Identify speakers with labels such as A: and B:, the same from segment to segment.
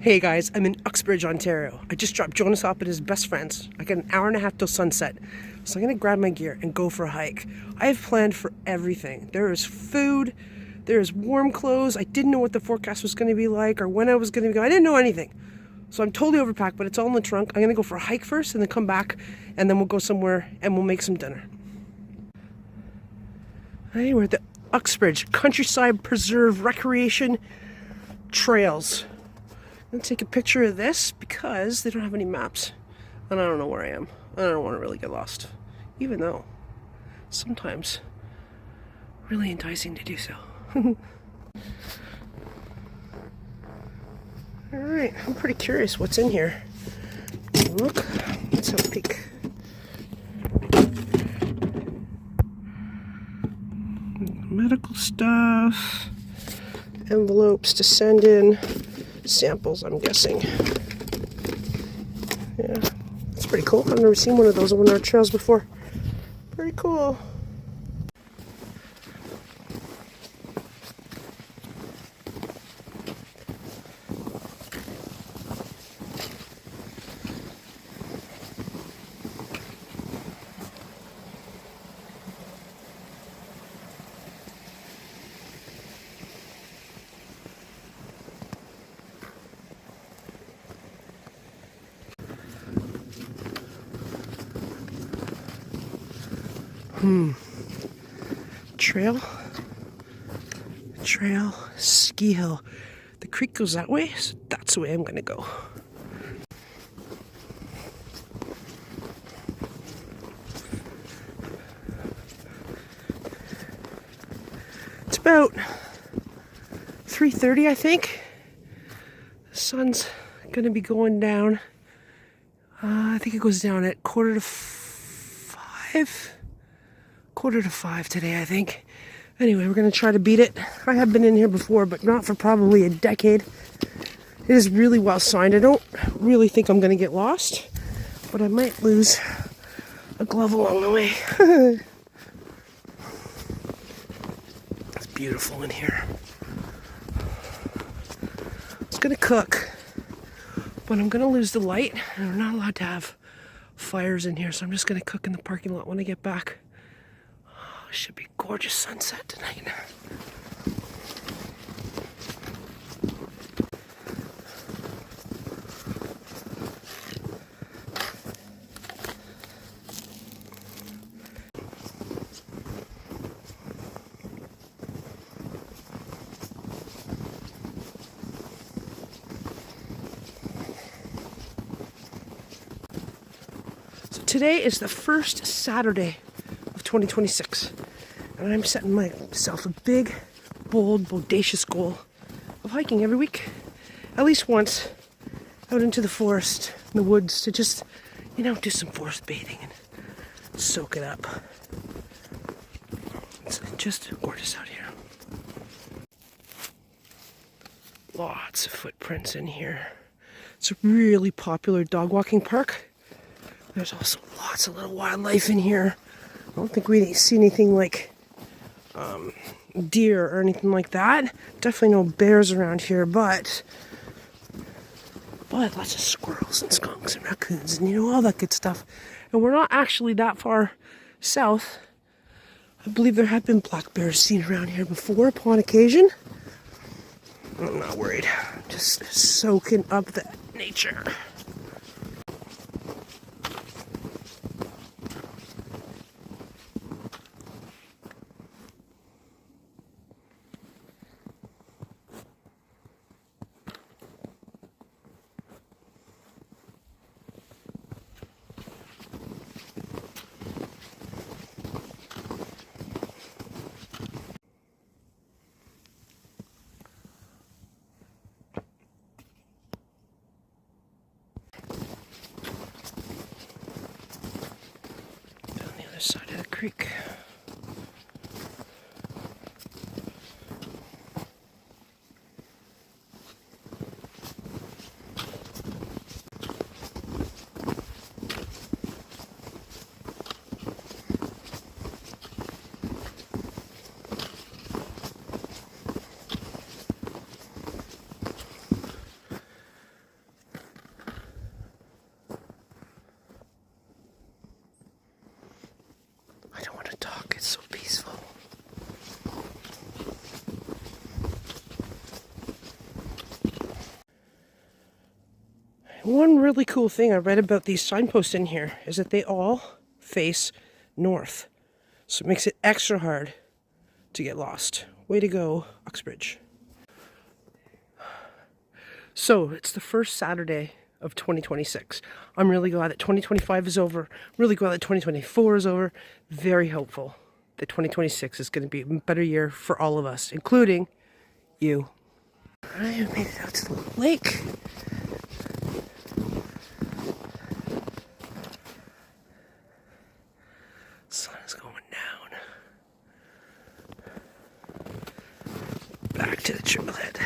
A: Hey guys, I'm in Uxbridge, Ontario. I just dropped Jonas off at his best friend's. I got an hour and a half till sunset. So I'm gonna grab my gear and go for a hike. I have planned for everything. There is food, there is warm clothes. I didn't know what the forecast was gonna be like or when I was gonna go. I didn't know anything. So I'm totally overpacked, but it's all in the trunk. I'm gonna go for a hike first and then come back and then we'll go somewhere and we'll make some dinner. Hey, we're at the Uxbridge Countryside Preserve Recreation Trails. I'm gonna take a picture of this because they don't have any maps and I don't know where I am. I don't want to really get lost, even though sometimes really enticing to do so. Alright, I'm pretty curious what's in here. Look, let's have a peek. Medical stuff, envelopes to send in, samples, I'm guessing. Yeah, it's pretty cool. I've never seen one of those on one of our trails before. Pretty cool. Trail, ski hill. The creek goes that way, so that's the way I'm gonna go. It's about 3:30, I think. The sun's gonna be going down. I think it goes down at 4:45 today, I think. Anyway, we're going to try to beat it. I have been in here before, but not for probably a decade. It is really well signed. I don't really think I'm going to get lost, but I might lose a glove along the way. It's beautiful in here. It's going to cook, but I'm going to lose the light, and we're not allowed to have fires in here, so I'm just going to cook in the parking lot when I get back. Should be gorgeous sunset tonight. So today is the first Saturday of 2026. And I'm setting myself a big, bold, bodacious goal of hiking every week. At least once out into the forest, in the woods, to just, do some forest bathing and soak it up. It's just gorgeous out here. Lots of footprints in here. It's a really popular dog walking park. There's also lots of little wildlife in here. I don't think we see anything like deer or anything like that. Definitely no bears around here, but lots of squirrels and skunks and raccoons and all that good stuff. And we're not actually that far south. I believe there have been black bears seen around here before upon occasion. I'm not worried. Just soaking up the nature. Side of the creek. One really cool thing I read about these signposts in here is that they all face north. So it makes it extra hard to get lost. Way to go, Uxbridge. So it's the first Saturday of 2026. I'm really glad that 2025 is over. Really glad that 2024 is over. Very hopeful that 2026 is going to be a better year for all of us, including you. I have made it out to the lake. Sun is going down. Back to the trailhead.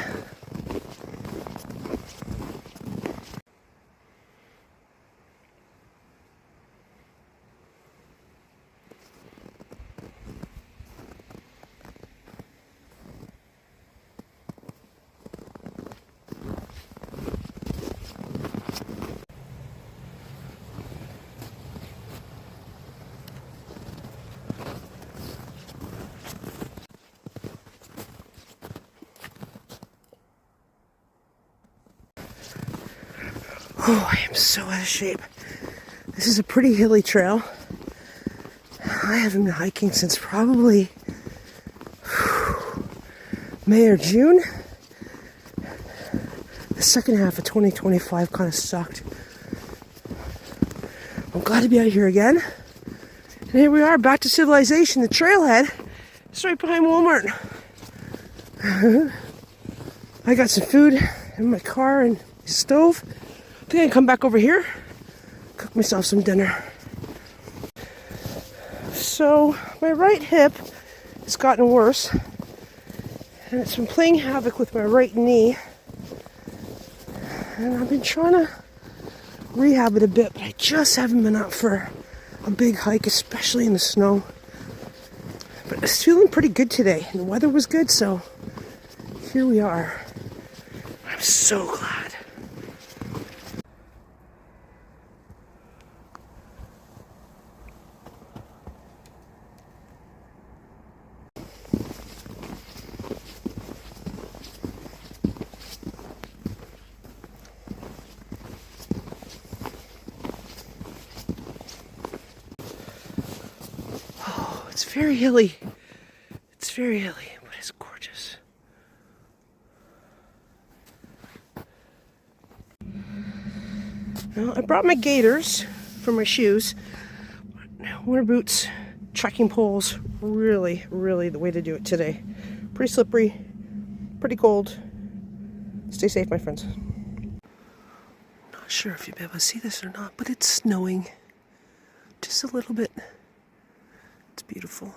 A: Oh, I am so out of shape. This is a pretty hilly trail. I haven't been hiking since probably May or June. The second half of 2025 kind of sucked. I'm glad to be out here again. And here we are, back to civilization. The trailhead is right behind Walmart. I got some food in my car and the stove. I think I can come back over here, cook myself some dinner. So my right hip has gotten worse, and it's been playing havoc with my right knee. And I've been trying to rehab it a bit, but I just haven't been up for a big hike, especially in the snow. But it's feeling pretty good today, and the weather was good, so here we are. I'm so glad. It's very hilly. It's very hilly, but it's gorgeous. Well, I brought my gaiters for my shoes. Winter boots, trekking poles, really the way to do it today. Pretty slippery, pretty cold. Stay safe, my friends. Not sure if you'll be able to see this or not, but it's snowing. Just a little bit. It's beautiful.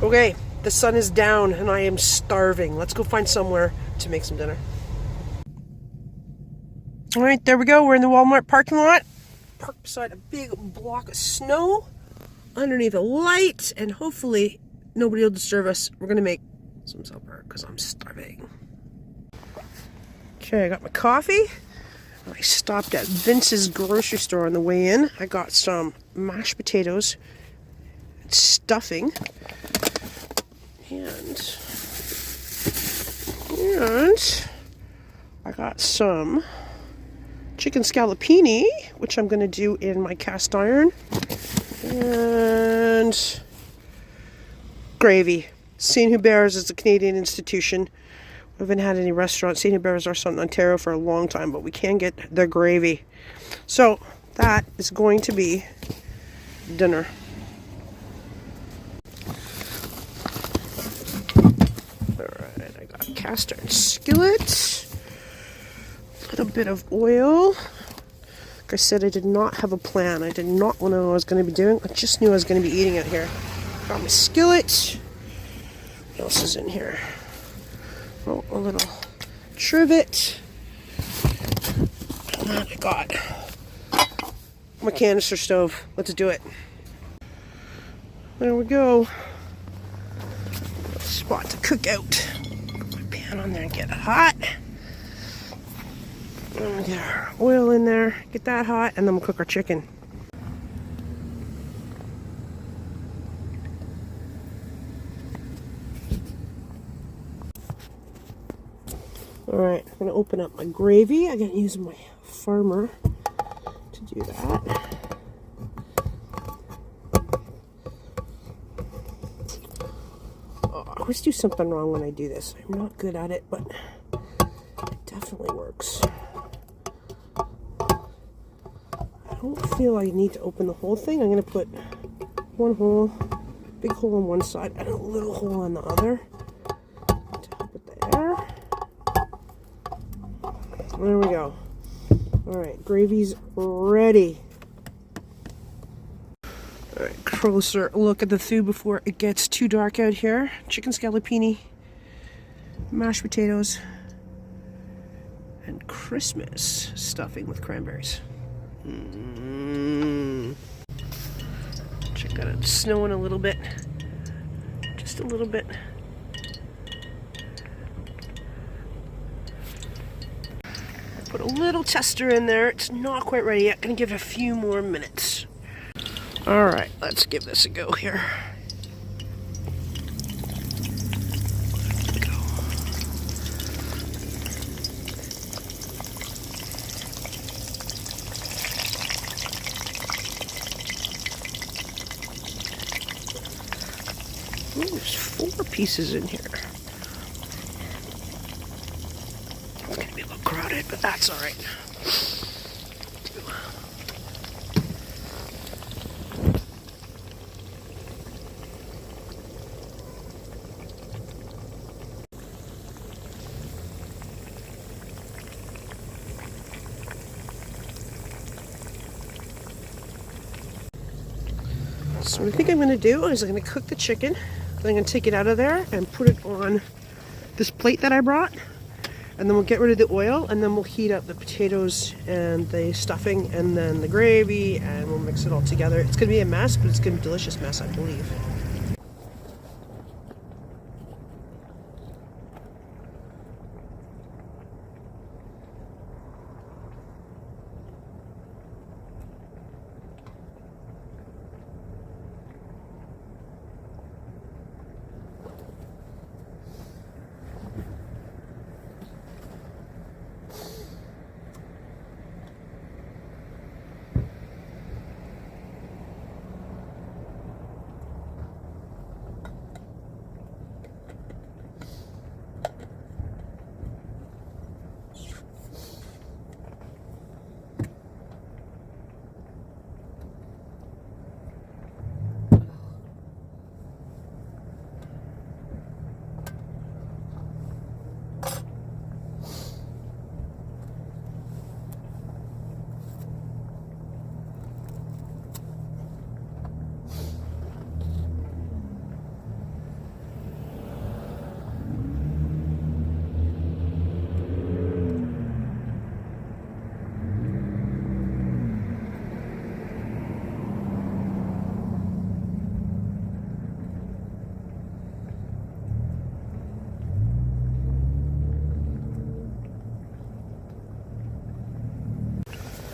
A: Okay, the sun is down and I am starving. Let's go find somewhere to make some dinner. All right, there we go. We're in the Walmart parking lot. Parked beside a big block of snow underneath a light, and hopefully nobody will disturb us. We're gonna make some supper because I'm starving. Okay, I got my coffee. I stopped at Vince's grocery store on the way in. I got some mashed potatoes, stuffing, and I got some chicken scallopini, which I'm going to do in my cast iron, and gravy. St. Hubert's is a Canadian institution. We haven't had any restaurants, St. Hubert's restaurant in Ontario, for a long time, but we can get their gravy. So that is going to be dinner. Alright, I got cast iron skillet, a little bit of oil. Like I said, I did not have a plan. I did not know what I was going to be doing. I just knew I was going to be eating it here. Got my skillet. What else is in here? Oh, a little trivet. And then I got my canister stove. Let's do it. There we go. Spot to cook out. Put my pan on there and get it hot. And we get our oil in there, get that hot, and then we'll cook our chicken. Alright, I'm going to open up my gravy. I'm going to use my farmer to do that. Oh, I always do something wrong when I do this. I'm not good at it, but it definitely works. I don't feel I need to open the whole thing. I'm going to put one hole, big hole on one side, and a little hole on the other. Tap it there. There we go. Alright, gravy's ready. Alright, closer look at the food before it gets too dark out here. Chicken scallopini, mashed potatoes, and Christmas stuffing with cranberries. Check that out. It's snowing a little bit. Just a little bit. Put a little tester in there. It's not quite ready yet. Gonna give it a few more minutes. Alright, let's give this a go here. Ooh, there's 4 pieces in here. It's gonna be a little crowded, but that's alright. So what I think I'm going to do is I'm going to cook the chicken. Then I'm going to take it out of there and put it on this plate that I brought. And then we'll get rid of the oil, and then we'll heat up the potatoes and the stuffing and then the gravy, and we'll mix it all together. It's going to be a mess, but it's going to be a delicious mess, I believe.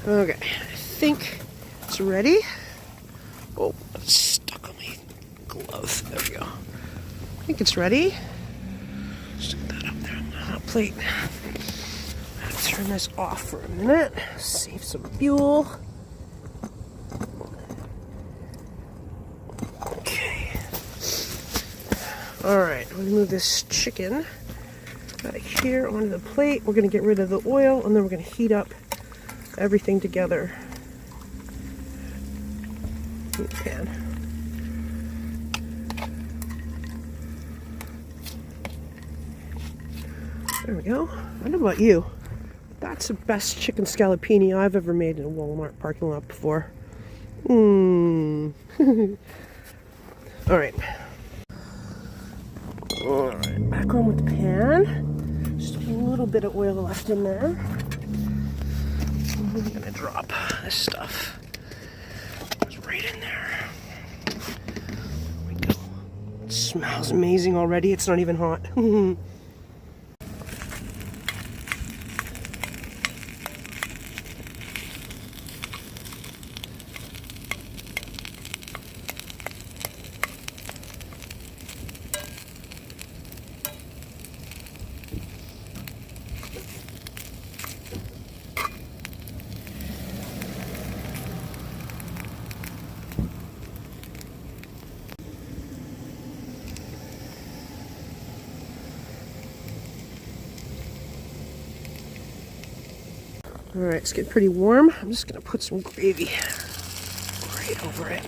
A: Okay, I think it's ready. Oh, it's stuck on my glove. There we go. I think it's ready. Stick that up there on the hot plate. I'll turn this off for a minute. Save some fuel. Okay. Alright, I'm going to move this chicken out of here onto the plate. We're going to get rid of the oil, and then we're going to heat up everything together in the pan. There we go. I don't know about you. That's the best chicken scallopini I've ever made in a Walmart parking lot before. Alright. Alright, back on with the pan. Just a little bit of oil left in there. I'm gonna drop this stuff. It's right in there. There we go. It smells amazing already. It's not even hot. All right, it's getting pretty warm. I'm just gonna put some gravy right over it.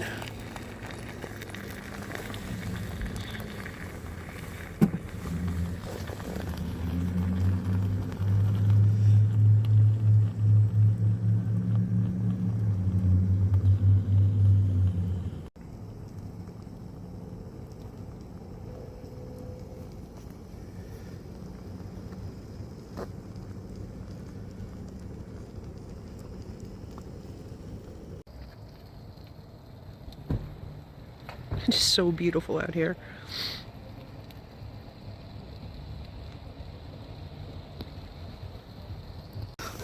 A: It's just so beautiful out here.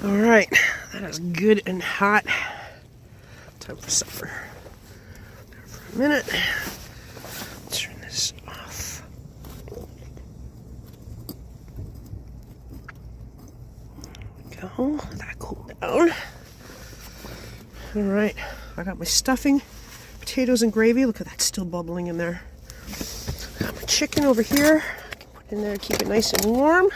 A: All right, that is good and hot. Time for supper. There for a minute. Turn this off. There we go. That cooled down. All right, I got my stuffing. Potatoes and gravy. Look at that, still bubbling in there. Got my chicken over here. I can put it in there to keep it nice and warm.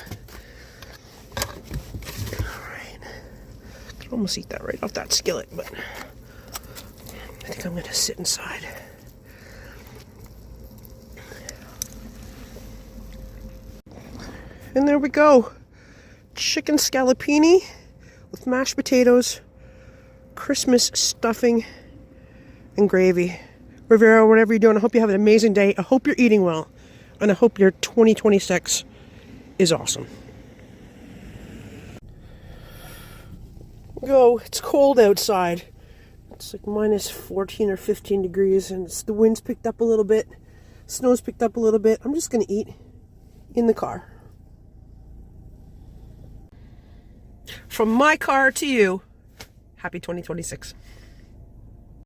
A: Alright. I could almost eat that right off that skillet, but I think I'm going to sit inside. And there we go. Chicken scallopini with mashed potatoes, Christmas stuffing, and gravy. Rivera, whatever you're doing, I hope you have an amazing day. I hope you're eating well. And I hope your 2026 is awesome. Go. It's cold outside. It's like minus 14 or 15 degrees, and the wind's picked up a little bit. Snow's picked up a little bit. I'm just going to eat in the car. From my car to you, happy 2026.